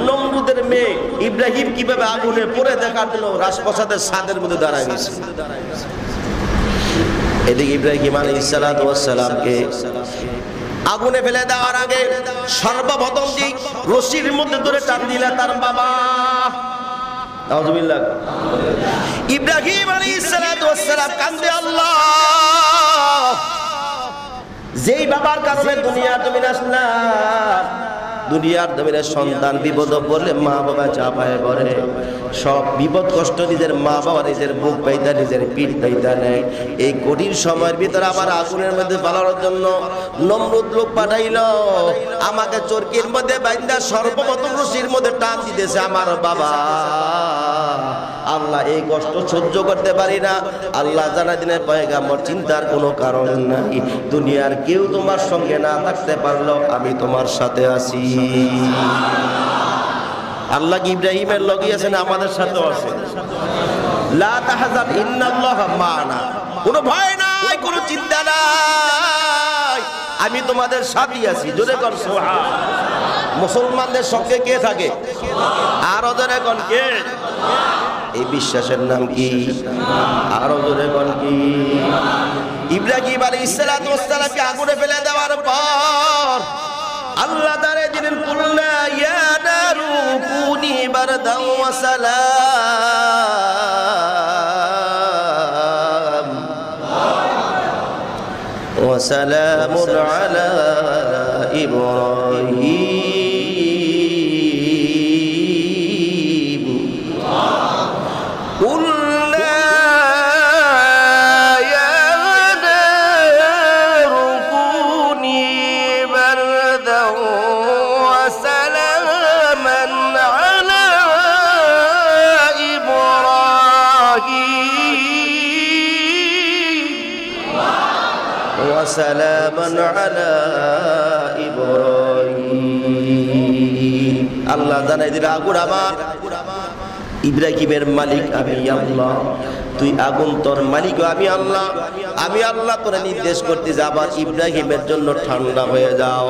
নমরুদের মেয়ে ইব্রাহিম কিভাবে আগুনে পড়ে দেখার জন্য রাজপ্রাসাদের ছাদের মধ্যে দাঁড়ায় গেছে। এদিকে ইব্রাহিম আলাইহিস সালাতু ওয়াস সালামকে আগুনে ফেলে দেওয়ার আগে সর্বপ্রথম যে রশির মধ্যে ধরে টান দিলে তার বাবা আউযুবিল্লাহ ইব্রাহিম আলাইহিস সালাতু ওয়াস সালাম কান্দে আল্লাহ যেই বাবার কারণে দুনিয়ার জমিনে আসলাম দুনিয়ার জমিনে সন্তান বিপদ পড়লে মা বাবা চাপায় পড়ে সব বিপদ কষ্ট নিজের মা বাবা নিজের বুক পাইতা নিজের পিঠ পাইতা নেয় এই কঠিন সময়ের ভিতরে আমার আগুনের মধ্যে পালানোর জন্য নমরুদ লোক পাঠাইলো আমাকে চরকির মধ্যে বাইন্দা সর্বপ্রথম রশির মধ্যে টান দিতেছে আমার বাবা আল্লাহ এই কষ্ট সহ্য করতে পারি না আল্লাহ জানা দিনের পয়গাম্বর চিন্তার কোনো কারণ নাই দুনিয়ার কেউ তোমার সঙ্গে না থাকতে পারলো আমি তোমার সাথে আছি আল্লাহ কি ইব্রাহিমের লগি আছেন আমাদের সাথেও আছে লা তাহজান ইন্নাল্লাহা মা'ানা কোনো ভয় নাই কোনো চিন্তা নাই আমি তোমাদের সাথে আছি জোরে কর সুবহান মুসলমানদের সঙ্গে কে থাকে আরো জোরে কোন কে এই বিশ্বাসের নাম কি আরো জোরে কোন কি ইব্রাহিম আলাইহিস সালাতু ওয়াস সালামকে আগুনে ফেলে দেওয়ার পর আল্লাহ তাআলা দিলেন কুল্লা ইয়া নারু কুনি বারদান ওয়া সালাম ওয়া সালামুন আলা ইব্রাহিম কুল্লা ইয়া নারু কুনি বারদান ওয়া সালামান আলা ইব্রাহিম ওয়া সালামান আলা ইব্রাহিম আল্লাহ জানাই দিল আগুন আমার ইব্রাহিমের মালিক আমি আল্লাহ তুই আগুন তোর মালিক আমি আল্লাহ তোরা নির্দেশ করতে যে আবার ইব্রাহিমের জন্য ঠান্ডা হয়ে যাও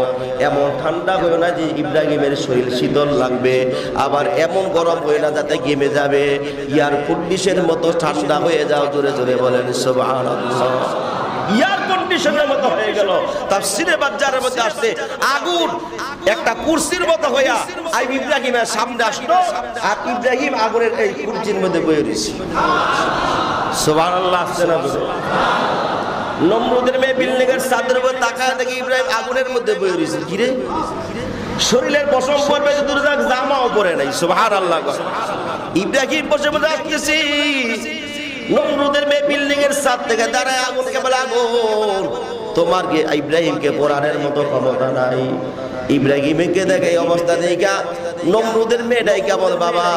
এমন ঠান্ডা হয়ে না যে ইব্রাহিমের শরীর শীতল লাগবে আবার এমন গরম হয়ে না যাতে ঘেমে যাবে ইয়ার কুন্ডিশের মতো ঠান্ডা হয়ে যাও জোরে জোরে বলেন সুবহানাল্লাহ ইয়ার কন্ডিশনের মতো হয়ে গেল তাফসীরে বাজ্জারের মধ্যে আসছে আগুন একটা কুরসির মতো হইয়া আই ইব্রাহিমের সামনে আসলো আর ইব্রাহিম আগুনের এই কুরসির মধ্যে বসে রইছে সুবহানাল্লাহ নমরুদের মেয়ে বিল্ডিং এর ছাদের উপর তাকায় দেখি ইব্রাহিম আগুনের মধ্যে বসে রইছে কি রে শরীরের পশম পরবে দূরে যাক জামাও পরে নাই সুবহানাল্লাহ ইব্রাহিম বসে বসে আসতেছি নমরুদের মেয়ে বিল্ডিং এর ছাদ থেকে দাঁড়ায় আগুনকে বলে আগুন তোমার কি ইব্রাহিমকে পোড়ানোর মতো ক্ষমতা নাই ইব্রাহিমকে দেখে এই অবস্থা দেখা নমরুদের মেয়েটাই কেমন বাবা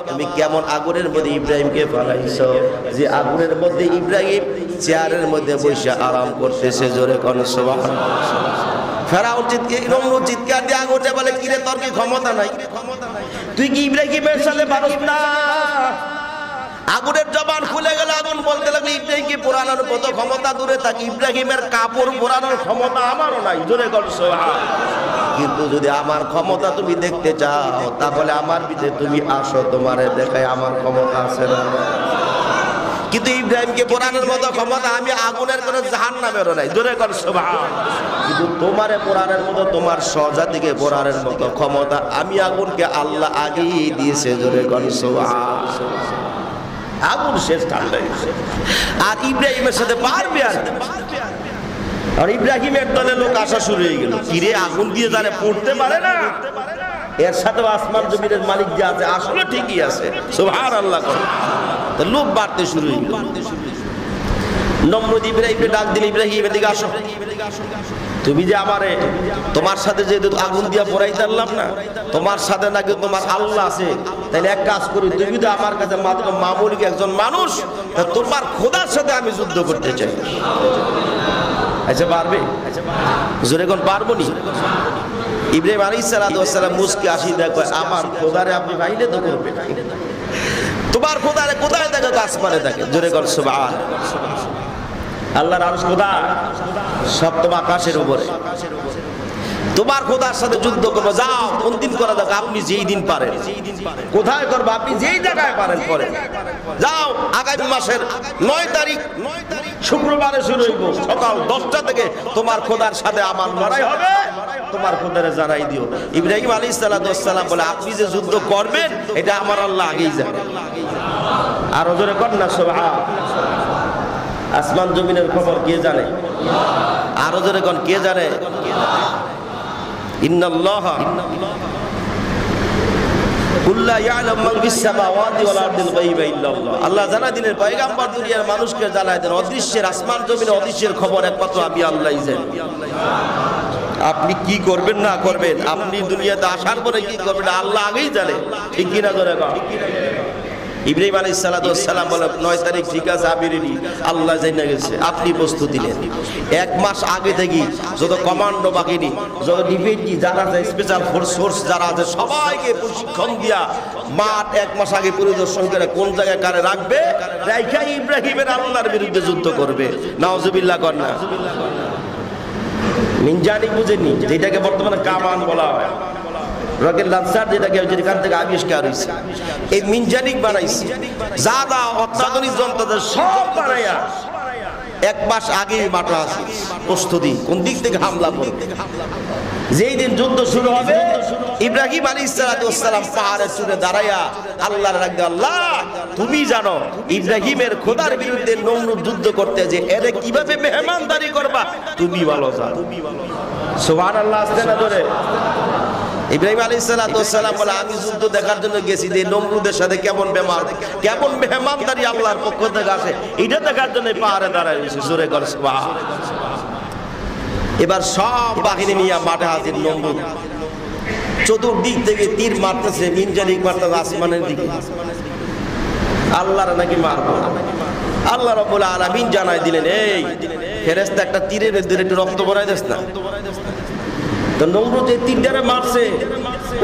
তুমি কেমন আগুনের মধ্যে ইব্রাহিমকে ফেলাইছো যে আগুনের মধ্যে ইব্রাহিম চেয়ারের মধ্যে বসে আরাম করতেছে জোরে কোন সুবহানাল্লাহ ফেরাউন নমরুদ চিৎকার দিয়ে আগুনে বলে কিরে তোর কি ক্ষমতা নাই তুই কি ইব্রাহিমের সাথে পারস না আগুনের জবান খুলে গেল আগুন বলতে লাগলো ইব্রাহিমকে পোড়ানোর মতো ক্ষমতা দূরে থাকি ইব্রাহিমের কাপড় পোড়ানোর ক্ষমতা আমারও নাই জোরে কর সুবহান কিন্তু যদি আমার ক্ষমতা তুমি দেখতে চাও তাহলে আমার পিছে তুমি আসো তোমারে দেখাই আমার ক্ষমতা আছে না কিন্তু ইব্রাহিমকে পোড়ানোর মতো ক্ষমতা আমি আগুনের কোনো জাহান্নামেরও নাই জোরে কর সুবহান কিন্তু তোমারে পোড়ানোর মতো তোমার স্বজাতিকে পোড়ানোর মতো ক্ষমতা আমি আগুনকে আল্লাহ আগেই দিয়েছে জোরে কর সুবহান আগুন শেষ ঠান্ডা আর ইব্রাহিমের সাথে পারবে আর ইব্রাহিমের দলে লোক আসা শুরু হয়ে গেল কিরে আগুন দিয়ে যারা পড়তে পারে না এর সাথে আসমান জমিনের মালিক যে আছে আসলে ঠিকই আছে সুবহানাল্লাহ তো লোক বাড়তে শুরু হয়ে গেল নমরুদ ইব্রাহিমকে ডাক দিল ইব্রাহিম এদিকে আসো তুমি যে আমারে তোমার সাথে যে আগুন দিয়া পোড়াইতে পারলাম না তোমার সাথে নাকি তোমার আল্লাহ আছে তাহলে এক কাজ করি তুমি তো আমার কাছে মাত্র মামুলি একজন মানুষ তোমার খোদার সাথে আমি যুদ্ধ করতে চাই আচ্ছা পারবে জোরে কোন পারবো নি ইব্রাহিম আলাইহিস সালাম মুস্কি আসি দেখো আমার খোদারে আপনি ভাইলে তো করবে তোমার খোদারে কোথায় দেখো আসমানে থাকে জোরে কোন সুবহান আল্লাহর আরশ কোথায় সপ্তম আকাশের উপরে তোমার খোদার সাথে যুদ্ধ করবো, যাও কোন দিন করা যাক, আপনি যেই দিন পারেন। কোথায় করবো? আপনি যেই জায়গায় পারেন করেন। যাও, আগামী মাসের 9 তারিখ শুক্রবারে শুরু হইব, সকাল 10টা থেকে তোমার খোদার সাথে আমার লড়াই হবে, তোমার খোদারে জানাই দিও। ইব্রাহিম আলাইহিস সালাম বলে, আপনি যে যুদ্ধ করবেন এটা আমার আল্লাহ আগেই জানে। আর ওজনে কর না সুবহান। আসমান জমিনের খবর কে জানে? আর ওজনে কোন কে জানে? ইন্নাল্লাহ কুল্লা ইয়ালামু মান ফিস সামাওয়াতি ওয়াল আরদিল গায়বা ইল্লাল্লাহ। আল্লাহ জানা দিলেন পয়গম্বর দুনিয়ার মানুষকে জানায় দেন অদৃশ্যের আসমান জমিনের অদৃশ্যের খবর একমাত্র আমি আল্লাহই জানি। আপনি কি করবেন না করবেন, আপনি দুনিয়াতে আসার পরে কি করবেন আল্লাহ আগেই জানে। ঠিক কি না জোরে কর। ইব্রাহিম আলাইহিস সালাম বলে 9 তারিখ ঠিক আছে, আমি রেডি, আল্লাহ জানা গেছে, আপনি প্রস্তুতি নেন। 1 মাস আগে থেকে যত কমান্ডো বাহিনী, যত ডিফেন্সি যারা আছে, স্পেশাল ফোর্স যারা আছে, সবাইকে প্রশিক্ষণ দিয়া মাঠ 1 মাস আগে পরিদর্শন করে কোন জায়গায় কারে রাখবে, রাইখা ইব্রাহিমের আল্লাহর বিরুদ্ধে যুদ্ধ করবে। নাউজুবিল্লাহ কর না। মিনজানি বুঝেনি, যেটাকে বর্তমানে কামান বলা হয়, রকেট লঞ্চার যেটাকে যেখান থেকে আবিষ্কার হয়েছে, এই মিনজানিক বানাইছে, যা যা অত্যাধুনিক যন্ত্র সব বানাইয়া 1 মাস আগেই মাঠে আছে প্রস্তুতি, কোন দিক থেকে হামলা করবে। যেই দিন যুদ্ধ শুরু হবে, ইব্রাহিম আলাইহিস সালাম পাহাড়ের চূড়ে দাঁড়াইয়া আল্লাহর রাখবে, আল্লাহ তুমি জানো ইব্রাহিমের খোদার বিরুদ্ধে নমরুদ যুদ্ধ করতে যে এরে কিভাবে মেহমানদারি করবা, তুমি ভালো জানো। সুবহানাল্লাহ। আসতে না ধরে ইব্রাহিম আলাইহিস সালাম বলে, আমি যুদ্ধ দেখার জন্য গেছি যে নমরুদের সাথে কেমন মেহমানদারি আল্লাহর পক্ষ থেকে আসে, এটা দেখার জন্য পাহাড়ে দাঁড়াইছে। জোরে কর সুবহান। এবার সব বাহিনী নিয়ে মাঠে হাজির নমরুদ। চতুর্দিক থেকে তীর মারতেছে, মিনজানিক মারতেছে আসমানের দিকে। আল্লাহর নাকি মারবো। আল্লাহ রাব্বুল আলামিন জানাই দিলেন, এই ফেরেশতা একটা তীরের ভিতরে একটু রক্ত ভরাই দেস না। তো নমরুদ যে তীরটারে মারছে,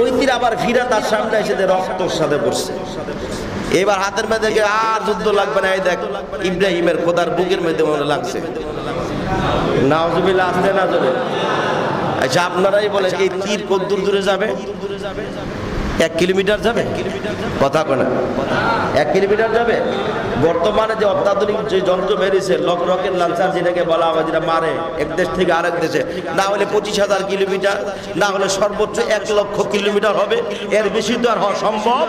ওই তীর আবার ফিরা তার সামনে এসে রক্তর সাথে পড়ছে। এবার হাতের মধ্যে আর যুদ্ধ লাগবে না, এই দেখ ইব্রাহিমের খোদার বুকের মধ্যে মনে লাগছে। নাউজুবিল্লাহ। আসতে না জোরে। আচ্ছা আপনারাই বলেন, এই তীর কত দূর দূরে যাবে? 1 কিলোমিটার যাবে? কথা কনা 1 কিলোমিটার যাবে? বর্তমানে যে অত্যাধুনিক যে যন্ত্র বেরিয়েছে, রকেট লঞ্চার যেটাকে বলা হয়, যেটা মারে এক দেশ থেকে আরেক দেশে, না হলে 25,000 কিলোমিটার, না হলে সর্বোচ্চ 1 লক্ষ কিলোমিটার হবে। এর বেশি তো আর হওয়া সম্ভব?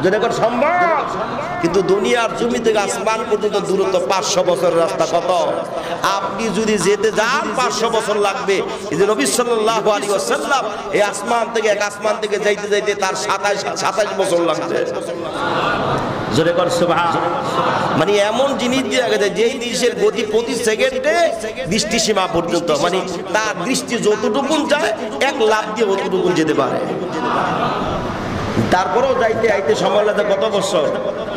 যেটা সম্ভব। কিন্তু দুনিয়ার জমি থেকে আসমান পর্যন্ত দূরত্ব 500 বছরের রাস্তা। কত? আপনি যদি যেতে যান 500 বছর লাগবে। এই যে নবী সাল্লাল্লাহু আলাইহি ওয়াসাল্লাম এই আসমান থেকে এক আসমান থেকে যাইতে যাইতে তার 27 বছর লাগছে। জোরে কর সুবহান। মানে এমন জিনিস দিয়ে গেছে যেই জিনিসের গতি প্রতি সেকেন্ডে দৃষ্টি সীমা পর্যন্ত, মানে তার দৃষ্টি যতটুকুন যায় 1 লাফ দিয়ে অতটুকুন যেতে পারে। তারপরেও যাইতে আইতে সময় লাগে কত বছর?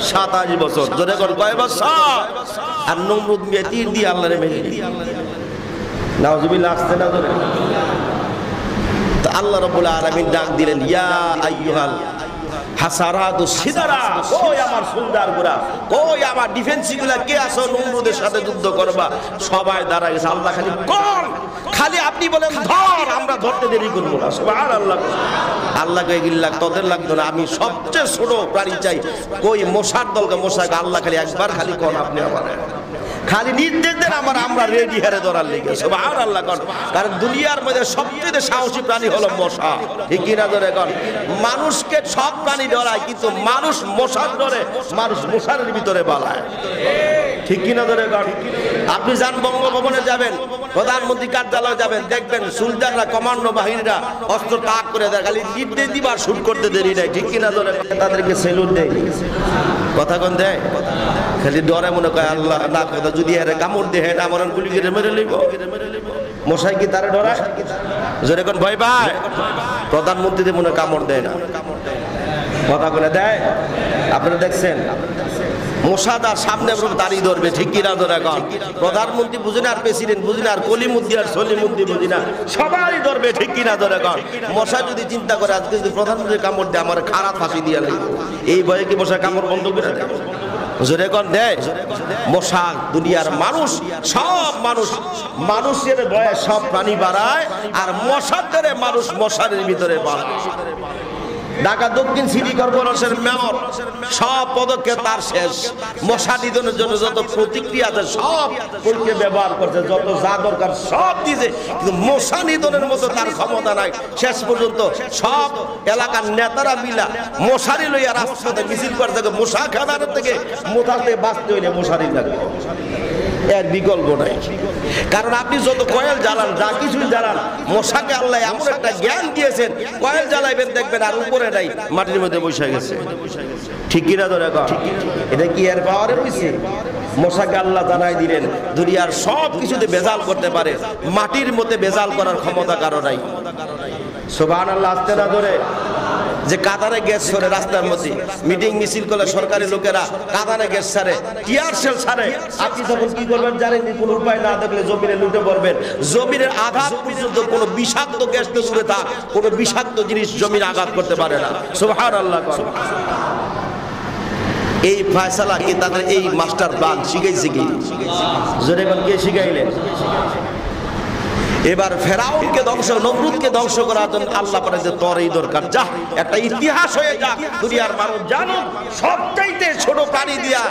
27 বছর। জোরে কর কয় বছর? আর নমরুদ মিয়া তীর দিয়ে আল্লাহরে মেরে দিল। নাউজুবিল্লাহ। আসতে না জোরে। তো আল্লাহ রাব্বুল আলামিন ডাক দিলেন, ইয়া আইয়ুহাল হাসারাদু সিদারা, কই আমার সুলদারগুলা, কই আমার ডিফেন্সিগুলা, কে আছো নমরুদের সাথে যুদ্ধ করবা? সবাই দাঁড়ায় গেছে। আল্লাহ খালি কোন, খালি আপনি বলেন ধর, আমরা ধরতে দেরি করবো না। সুবহানাল্লাহ। আল্লাহকে গিল্লাক তোদের লাগতো না, আমি সবচেয়ে ছোট প্রাণী চাই। কই মশার দলকে, মশাকে আল্লাহ খালি একবার খালি কোন, আপনি আমার খালি নির্দেশ দেন, আমরা রেডি হারে ধরার লেগে। সুবহানাল্লাহ। কারণ দুনিয়ার মধ্যে সবচেয়ে সাহসী প্রাণী হলো মশা। ঠিক কিনা ধরে কন? মানুষকে সব প্রাণী ডরায়, কিন্তু মানুষ মশার ডরে, মানুষ মশার ভিতরে বালায়। ঠিক কিনা ধরে কন? আপনি যান বঙ্গভবনে যাবেন, প্রধানমন্ত্রী কার্যালয়ে যাবেন, দেখবেন সুলতানরা, কমান্ডো বাহিনীরা অস্ত্র তাক করে দেয়, খালি নির্দেশ দিবার শুট করতে দেরি নাই। ঠিক কিনা ধরে? তাদেরকে সেলুট দেয়। কথা কোন দেয়? খালি ডরে, মনে করে আল্লাহ না কথা যদি এর কামড় দিয়ে না আমার গুলি করে মেরে লইব। মশাই কি তারে ডরায়? জোরে কোন ভয় পায়? প্রধানমন্ত্রীদের মনে কামড় দেয় না। কথা কোনে দেয়? আপনারা দেখছেন মশাদার সামনে দাঁড়িয়ে ধরবে। ঠিক কিনা ধরে কন? প্রধানমন্ত্রী বুঝি না, আর প্রেসিডেন্ট বুঝি না, আর কলিমুদ্দি আর সলিমুদ্দি বুঝি না, সবাই ধরবে। ঠিক কিনা ধরে কন? মশা যদি চিন্তা করে আজকে যদি প্রধানমন্ত্রী কামড় দেয়, আমার খারাপ ফাঁসি দিয়া লাগবে, এই ভয়ে কি মশা কামড় বন্ধ করে দেয়? জোরে কোন দেয় মশা দুনিয়ার মানুষ সব মানুষের ভয়ে সব প্রাণী বাড়ায় আর মশার ধরে মানুষ মশারির ভিতরে বাড়ায়। ঢাকা দক্ষিণ সিটি কর্পোরেশনের মেয়র সব পদক্ষেপ তার শেষ। মশা নিধনের জন্য যত প্রতিক্রিয়া আছে সব পরীক্ষা ব্যবহার করছে, যত যা দরকার সব দিয়েছে, কিন্তু মশা নিধনের মতো তার ক্ষমতা নাই। শেষ পর্যন্ত সব এলাকার নেতারা মিলা মশারি লইয়া রাজপথে মিছিল করছে, মশা খাদানের থেকে মোথাতে বাঁচতে হইলে মশারি লাগবে, এর বিকল্প নাই। কারণ আপনি যত কয়েল জ্বালান, যা কিছু জ্বালান, মশাকে আল্লাহ এমন একটা জ্ঞান দিয়েছেন, কয়েল জ্বালাইবেন দেখবেন আর উপরে নাই, মাটির মধ্যে বসে গেছে। ঠিক কিনা ধরে এটা কি এর পাওয়ারে হইছে? মশাকে আল্লাহ জানাই দিলেন দুনিয়ার সব কিছুতে ভেজাল করতে পারে, মাটির মধ্যে ভেজাল করার ক্ষমতা কারো নাই। সুবহানাল্লাহ। আসতে না ধরে যে কাঁদানে গ্যাস ছড়ে রাস্তার মধ্যে, মিটিং মিছিল করলে সরকারি লোকেরা কাঁদানে গ্যাস ছাড়ে, টিয়ার শেল ছাড়ে, আপনি তখন কি করবেন জানেন? কোনো উপায় না দেখলে জমিনে লুটে পড়বেন। জমিনের আঘাত পর্যন্ত কোনো বিষাক্ত গ্যাস তো দূরে থাক, কোনো বিষাক্ত জিনিস জমিনে আঘাত করতে পারে না। সুবহানাল্লাহ। এই ফয়সালা কি তাদের এই মাস্টার প্ল্যান শিখাইছে কি? জোরে বল, কে শিখাইলেন? এবার ফেরাউনকে ধ্বংস, নমরুদকে ধ্বংস করার জন্য আল্লাহ পারে যে তোর এই দরকার, যা একটা ইতিহাস হয়ে যাক, দুনিয়ার মানুষ জানো সবচাইতে ছোট প্রাণী দিয়া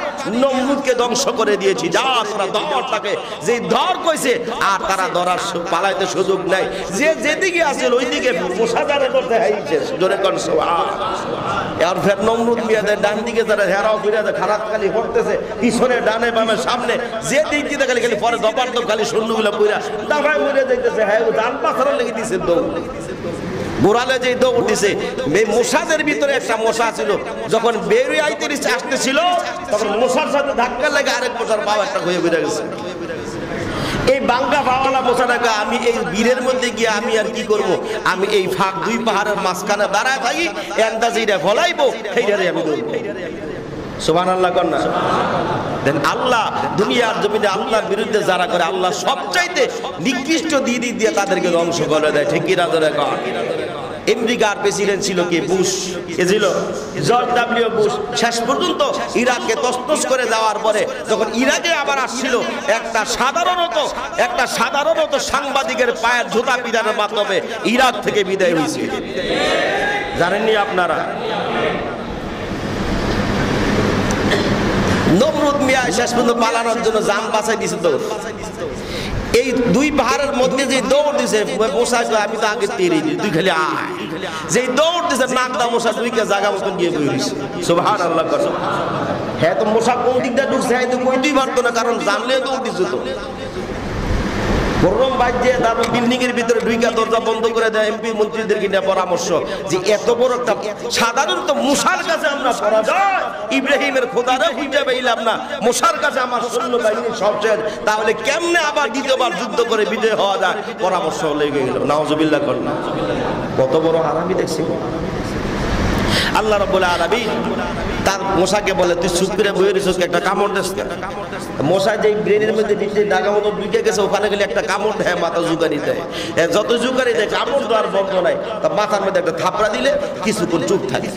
নমরুদকে ধ্বংস করে দিয়েছি, যা তোরা ধর তাকে, যে ধর কইছে আর তারা ধরার পালাইতে সুযোগ নাই, যে যেদিকে আছে ওইদিকে মোসাজারে করতে হাইছে। জোরে কোন আর ফের নমরুদ মিয়াদের ডান দিকে যারা হেরাও ফিরে খারাপ খালি করতেছে, পিছনে ডানে বামে সামনে যে দিক দিয়ে খালি খালি পরে দপার তো খালি শূন্যগুলো পুরা দাবায় মরে যাইতেছে। হ্যাঁ, জান পাথর লেগে দিছে দৌড়, গোড়ালে যে দৌড় দিছে। মশাদের ভিতরে একটা মশা ছিল, যখন বেরিয়ে আসতেছিল তখন মশার সাথে ধাক্কা লেগে আরেক মশার পাও একটা হয়ে বেড়ে গেছে। এই বাঙ্গা পাওয়ালা মশাটাকে আমি এই বীরের মধ্যে গিয়ে আমি আর কি করব? আমি এই ফাঁক দুই পাহাড়ের মাঝখানে দাঁড়ায় থাকি, একটা যেটা ফলাইবো সেইটারে আমি ধরবো। সুবহানাল্লাহ কর না। দেন আল্লাহ দুনিয়ার জমিনে আল্লাহর বিরুদ্ধে যারা করে, আল্লাহ সবচাইতে নিকৃষ্ট দিয়ে তাদেরকে ধ্বংস করে দেয়। ঠিক কিনা ধরে কর। আমেরিকার প্রেসিডেন্ট ছিল কি? বুশ। কে ছিল? George W Bush. শেষ পর্যন্ত ইরাককে তছনছ করে যাওয়ার পরে যখন ইরাকে আবার আসছিল, একটা সাধারণত সাংবাদিকের পায়ের জুতা পিটানোর মাধ্যমে ইরাক থেকে বিদায় হয়েছে। জানেননি আপনারা? নমরুদ মিয়া শেষ পর্যন্ত পালানোর জন্য জান বাঁচাই দিছে। তো এই দুই পাহাড়ের মধ্যে যে দৌড় দিছে মশা, আমি তো আগে তেরে দিই, তুই খালি আয়, যে দৌড় দিছে নাকদা মশা দুইকে জায়গা মতন গিয়ে বইছে। সুবহানাল্লাহ। হ্যাঁ, তো মশা কোন দিকটা ঢুকছে হ্যাঁ তো কইতেই পারতো না, কারণ জানলে দৌড় দিছে। তো গরম বাজছে, তারপর বিল্ডিং এর ভিতরে ঢুইকা দরজা বন্ধ করে দেয়। এমপি মন্ত্রীদেরকে নিয়ে পরামর্শ যে এত বড় একটা, সাধারণত মশার কাছে আমরা পরাজয়, ইব্রাহিমের খোদারে খুঁজে পাইলাম না, মশার কাছে আমার সৈন্য বাহিনী সবচেয়ে, তাহলে কেমনে আবার দ্বিতীয়বার যুদ্ধ করে বিজয় হওয়া যায়? পরামর্শ লেগে গেল। নাউজুবিল্লাহ কর না। কত বড় হারামি দেখছি। আল্লাহ রাব্বুল আলামিন তার মশাকে বলে, তুই চুপ করে বইয়ে রেছিস, একটা কামড় দেস। মশা যে ব্রেনের মধ্যে নিচে ডাকা মতো ঢুকে গেছে, ওখানে গেলে একটা কামড় দেয়, মাথা জুকারি দেয়। যত জুকারি দেয় কামড় দেওয়ার বন্ধ নাই, তা মাথার মধ্যে একটা থাপড়া দিলে কিছুক্ষণ চুপ থাকে।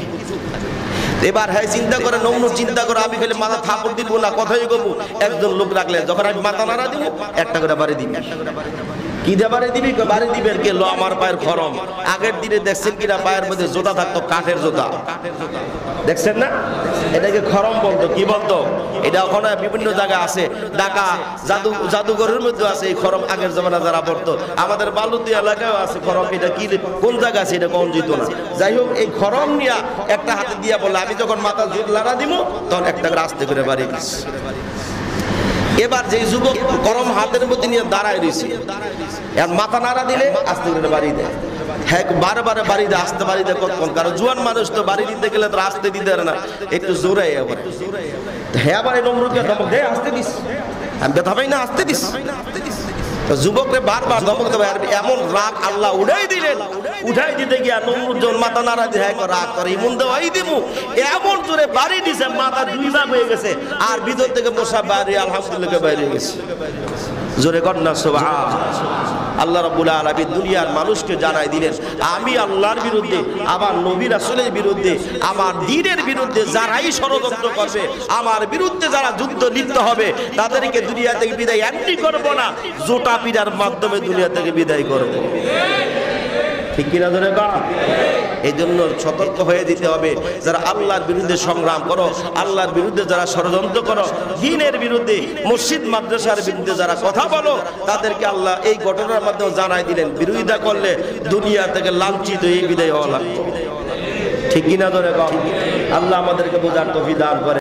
এবার হ্যাঁ চিন্তা করে, নমরুদ চিন্তা করে, আমি খালি মাথা থাপড় দিব না, কথাই কবো। একজন লোক রাখলে যখন আমি মাথা নাড়া দিব, একটা করে বাড়ি দিবি। কি দিয়ে বাড়ি দিবি? বাড়ি দিবেন কে? লো আমার পায়ের খরম। আগের দিনে দেখছেন কিনা পায়ের মধ্যে জোতা থাকতো, কাঠের জোতা, দেখছেন না? এটাকে খরম বলতো। কি বলতো? এটা ওখানে বিভিন্ন জায়গায় আছে, ঢাকা জাদুঘরের মধ্যে আছে এই খরম। আগের জমানা যারা পড়তো, আমাদের বালুতি এলাকায় আছে খরম। এটা কি কোন জায়গা আছে এটা কোন যেত না। যাই হোক, এই খরম নিয়ে একটা হাতে দিয়া বলে, আমি যখন মাথা জোর লাড়া দিব তখন একটা করে আস্তে করে বাড়ি দিস। এবার যে যুবক গরম হাতের মধ্যে নিয়ে দাঁড়ায় রয়েছে, আর মাথা নাড়া দিলে আস্তে করে বাড়ি দেয়। হ্যাঁ, বারে বারে বাড়ি দেয়, আসতে বাড়ি দেয় কতক্ষণ, কারণ জোয়ান মানুষ তো বাড়ি দিতে গেলে তো আসতে দিতে না, একটু জোরে। হ্যাঁ, আবার এই নমরুদকে ধমক দেয়, আসতে দিস, আমি ব্যথা পাই না, আসতে দিস। যুবকরে বারবার ধমক দেবে, এমন রাগ আল্লাহ উঠাই দিলেন। উঠাই দিতে গিয়া নমরুদ যখন মাথা নাড়া দিয়ে রাগ করে, ইমন দেওয়াই দিব, এমন জোরে বাড়ি দিছে, মাথা দুই ভাগ হয়ে গেছে, আর ভিতর থেকে মশা বাইরে আলহামদুলিল্লাহ বাইরে গেছে। জোরে কর না সুবহান। আল্লাহ রাব্বুল আলামিন দুনিয়ার মানুষকে জানাই দিলেন, আমি আল্লাহর বিরুদ্ধে, আমার নবী রাসূলের বিরুদ্ধে, আমার দ্বীনের বিরুদ্ধে যারাই ষড়যন্ত্র করবে, আমার বিরুদ্ধে যারা যুদ্ধ লিপ্ত হবে, তাদেরকে দুনিয়া থেকে বিদায় এমনি করব না, জোটা পিটার মাধ্যমে দুনিয়া থেকে বিদায় করব। ঠিক কিনা ধরে বা? এই জন্য সতর্ক হয়ে দিতে হবে, যারা আল্লাহর বিরুদ্ধে সংগ্রাম করো, আল্লাহর বিরুদ্ধে যারা ষড়যন্ত্র করো, দ্বীনের বিরুদ্ধে, মসজিদ মাদ্রাসার বিরুদ্ধে যারা কথা বলো, তাদেরকে আল্লাহ এই ঘটনার মাধ্যমে জানাই দিলেন, বিরোধিতা করলে দুনিয়া থেকে লাঞ্ছিত হয়ে বিদায় হওয়া লাগবে। ঠিক কিনা ধরে বা? আল্লাহ আমাদেরকে বোঝার তৌফিক দান করে।